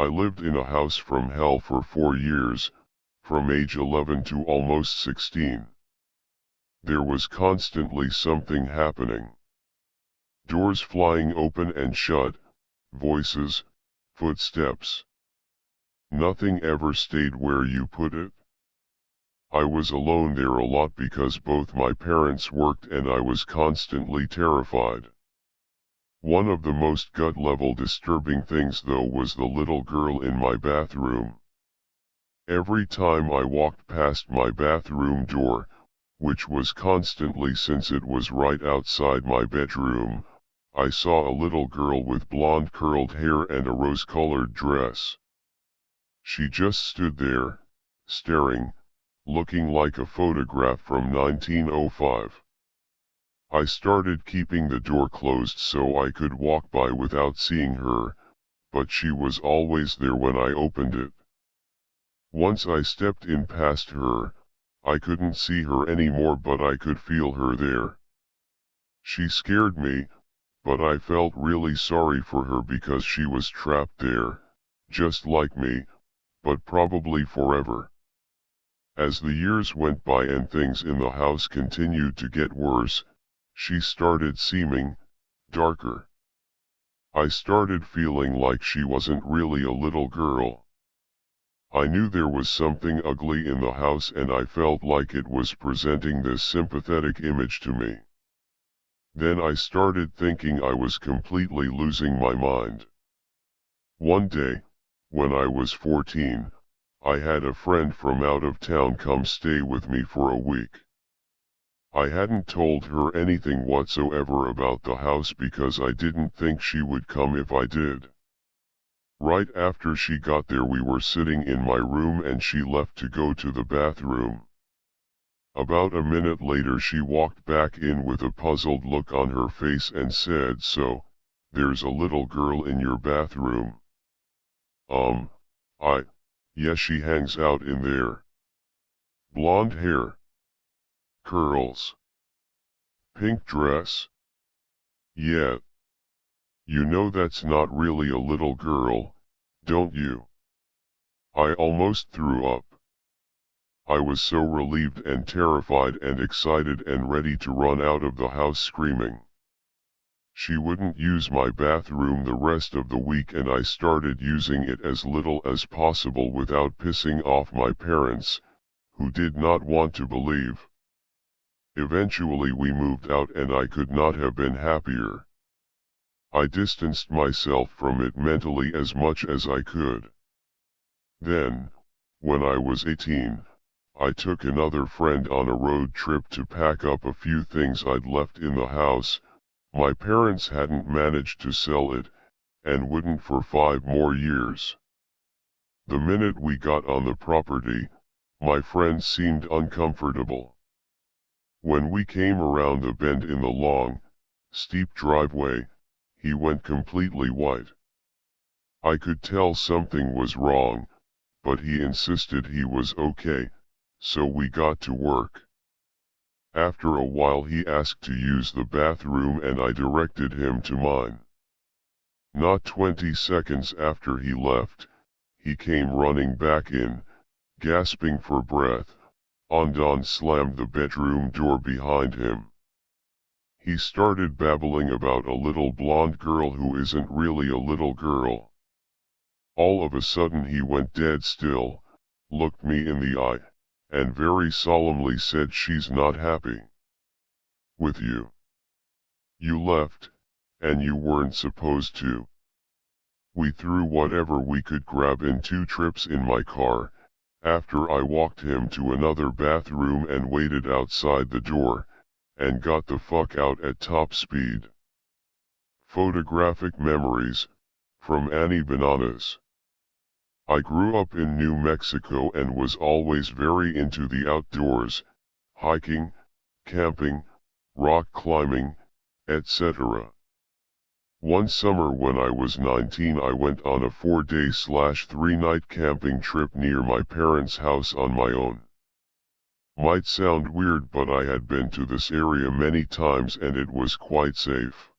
I lived in a house from hell for 4 years, from age 11 to almost 16. There was constantly something happening. Doors flying open and shut, voices, footsteps. Nothing ever stayed where you put it. I was alone there a lot because both my parents worked and I was constantly terrified. One of the most gut-level disturbing things though was the little girl in my bathroom. Every time I walked past my bathroom door, which was constantly since it was right outside my bedroom, I saw a little girl with blonde curled hair and a rose-colored dress. She just stood there, staring, looking like a photograph from 1905. I started keeping the door closed so I could walk by without seeing her, but she was always there when I opened it. Once I stepped in past her, I couldn't see her anymore but I could feel her there. She scared me, but I felt really sorry for her because she was trapped there, just like me, but probably forever. As the years went by and things in the house continued to get worse, she started seeming darker. I started feeling like she wasn't really a little girl. I knew there was something ugly in the house and I felt like it was presenting this sympathetic image to me. Then I started thinking I was completely losing my mind. One day, when I was 14, I had a friend from out of town come stay with me for a week. I hadn't told her anything whatsoever about the house because I didn't think she would come if I did. Right after she got there we were sitting in my room and she left to go to the bathroom. About a minute later she walked back in with a puzzled look on her face and said, "So, there's a little girl in your bathroom?" Yeah, she hangs out in there. Blonde hair. Curls. Pink dress. Yeah. You know that's not really a little girl, don't you? I almost threw up. I was so relieved and terrified and excited and ready to run out of the house screaming. She wouldn't use my bathroom the rest of the week and I started using it as little as possible without pissing off my parents, who did not want to believe. Eventually we moved out and I could not have been happier. I distanced myself from it mentally as much as I could. Then, when I was 18, I took another friend on a road trip to pack up a few things I'd left in the house. My parents hadn't managed to sell it, and wouldn't for 5 more years. The minute we got on the property, my friend seemed uncomfortable. When we came around the bend in the long, steep driveway, he went completely white. I could tell something was wrong, but he insisted he was okay, so we got to work. After a while he asked to use the bathroom and I directed him to mine. Not 20 seconds after he left, he came running back in, gasping for breath. Don slammed the bedroom door behind him. He started babbling about a little blonde girl who isn't really a little girl. All of a sudden he went dead still, looked me in the eye, and very solemnly said, "She's not happy with you. You left, and you weren't supposed to." We threw whatever we could grab in 2 trips in my car, after I walked him to another bathroom and waited outside the door, and got the fuck out at top speed. Photographic memories, from Annie Bananas. I grew up in New Mexico and was always very into the outdoors, hiking, camping, rock climbing, etc. One summer when I was 19 I went on a 4-day/3-night camping trip near my parents' house on my own. Might sound weird but I had been to this area many times and it was quite safe.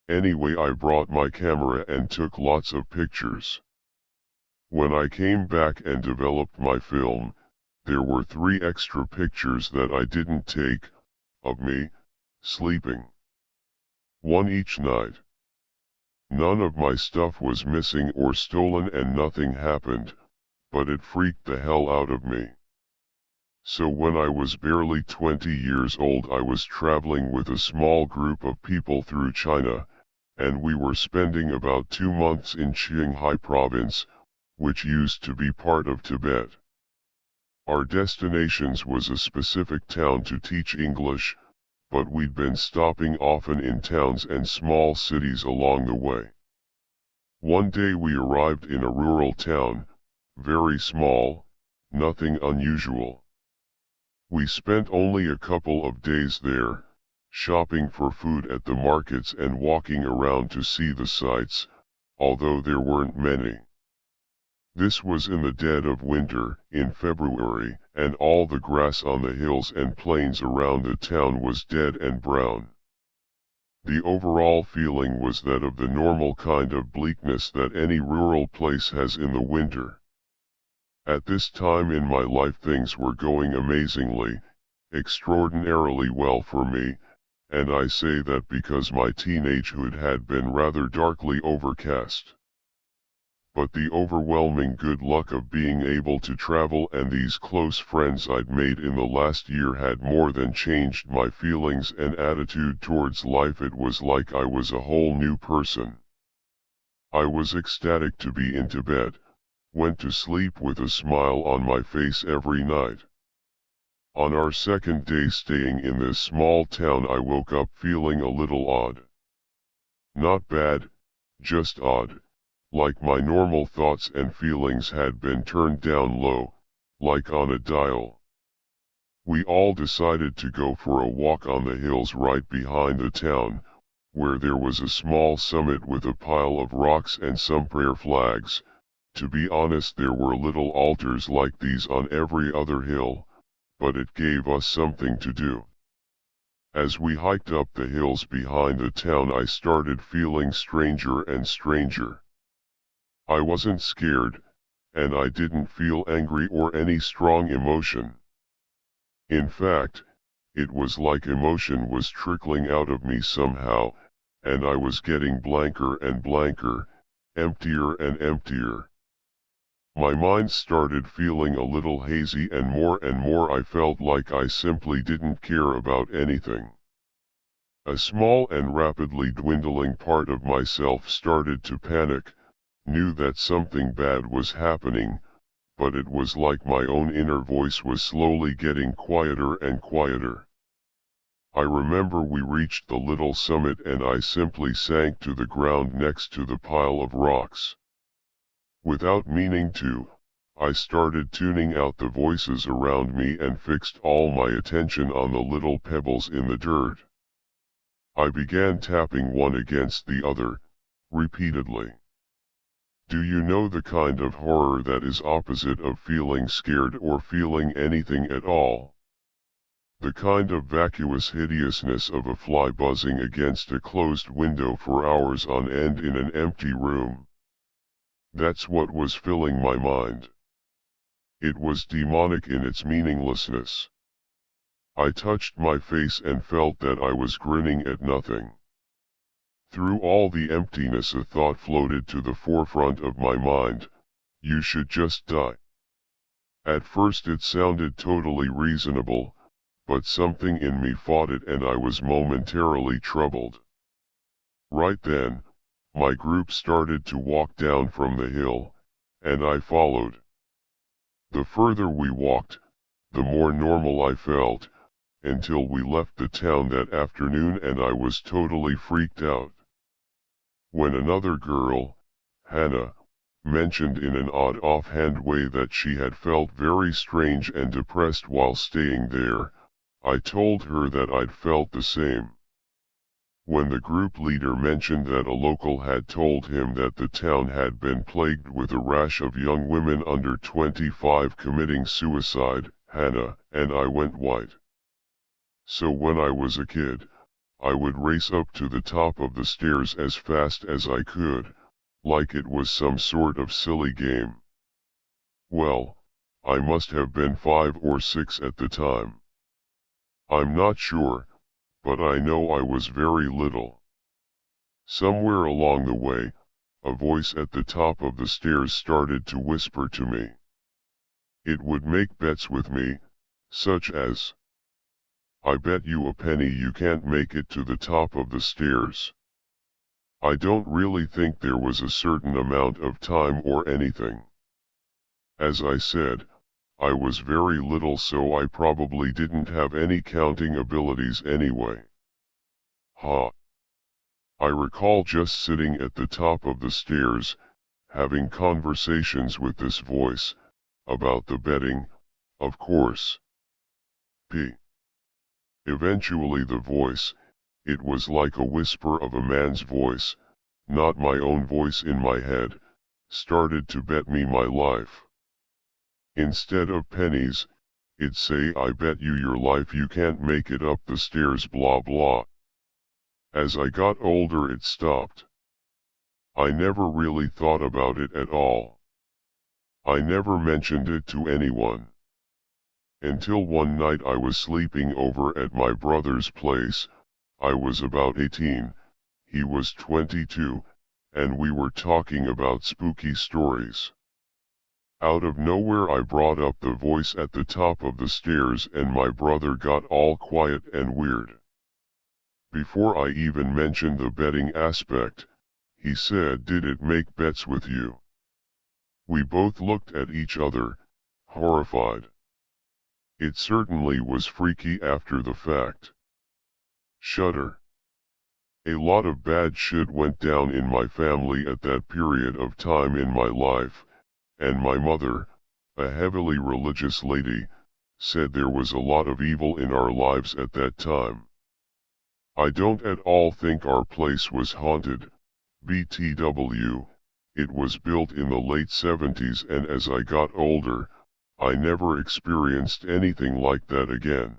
Anyway, I brought my camera and took lots of pictures. When I came back and developed my film, there were 3 extra pictures that I didn't take, of me, sleeping. One each night. None of my stuff was missing or stolen and nothing happened, but it freaked the hell out of me. So when I was barely 20 years old, I was traveling with a small group of people through China, and we were spending about 2 months in Qinghai province, which used to be part of Tibet. Our destinations was a specific town to teach English, but we'd been stopping often in towns and small cities along the way. One day we arrived in a rural town, very small, nothing unusual. We spent only a couple of days there, shopping for food at the markets and walking around to see the sights, although there weren't many. This was in the dead of winter, in February, and all the grass on the hills and plains around the town was dead and brown. The overall feeling was that of the normal kind of bleakness that any rural place has in the winter. At this time in my life things were going amazingly, extraordinarily well for me, and I say that because my teenagehood had been rather darkly overcast. But the overwhelming good luck of being able to travel and these close friends I'd made in the last year had more than changed my feelings and attitude towards life. It was like I was a whole new person. I was ecstatic to be in Tibet, went to sleep with a smile on my face every night. On our second day staying in this small town, I woke up feeling a little odd. Not bad, just odd. Like my normal thoughts and feelings had been turned down low, like on a dial. We all decided to go for a walk on the hills right behind the town, where there was a small summit with a pile of rocks and some prayer flags. To be honest, there were little altars like these on every other hill, but it gave us something to do. As we hiked up the hills behind the town, I started feeling stranger and stranger. I wasn't scared, and I didn't feel angry or any strong emotion. In fact, it was like emotion was trickling out of me somehow, and I was getting blanker and blanker, emptier and emptier. My mind started feeling a little hazy, and more I felt like I simply didn't care about anything. A small and rapidly dwindling part of myself started to panic, knew that something bad was happening, but it was like my own inner voice was slowly getting quieter and quieter. I remember we reached the little summit and I simply sank to the ground next to the pile of rocks. Without meaning to, I started tuning out the voices around me and fixed all my attention on the little pebbles in the dirt. I began tapping one against the other, repeatedly. Do you know the kind of horror that is opposite of feeling scared or feeling anything at all? The kind of vacuous hideousness of a fly buzzing against a closed window for hours on end in an empty room. That's what was filling my mind. It was demonic in its meaninglessness. I touched my face and felt that I was grinning at nothing. Through all the emptiness a thought floated to the forefront of my mind: you should just die. At first it sounded totally reasonable, but something in me fought it and I was momentarily troubled. Right then, my group started to walk down from the hill, and I followed. The further we walked, the more normal I felt, until we left the town that afternoon and I was totally freaked out. When another girl, Hannah, mentioned in an odd offhand way that she had felt very strange and depressed while staying there, I told her that I'd felt the same. When the group leader mentioned that a local had told him that the town had been plagued with a rash of young women under 25 committing suicide, Hannah and I went white. So when I was a kid, I would race up to the top of the stairs as fast as I could, like it was some sort of silly game. Well, I must have been 5 or 6 at the time. I'm not sure, but I know I was very little. Somewhere along the way, a voice at the top of the stairs started to whisper to me. It would make bets with me, such as, "I bet you a penny you can't make it to the top of the stairs." I don't really think there was a certain amount of time or anything. As I said, I was very little, so I probably didn't have any counting abilities anyway. Ha! I recall just sitting at the top of the stairs, having conversations with this voice, about the betting, of course. P. Eventually the voice, it was like a whisper of a man's voice, not my own voice in my head, started to bet me my life. Instead of pennies, it'd say, "I bet you your life you can't make it up the stairs, blah blah." As I got older it stopped. I never really thought about it at all. I never mentioned it to anyone. Until one night I was sleeping over at my brother's place. I was about 18, he was 22, and we were talking about spooky stories. Out of nowhere I brought up the voice at the top of the stairs and my brother got all quiet and weird. Before I even mentioned the betting aspect, he said, "Did it make bets with you?" We both looked at each other, horrified. It certainly was freaky after the fact. Shudder. A lot of bad shit went down in my family at that period of time in my life, and my mother, a heavily religious lady, said there was a lot of evil in our lives at that time. I don't at all think our place was haunted, BTW, it was built in the late 70s and as I got older, I never experienced anything like that again.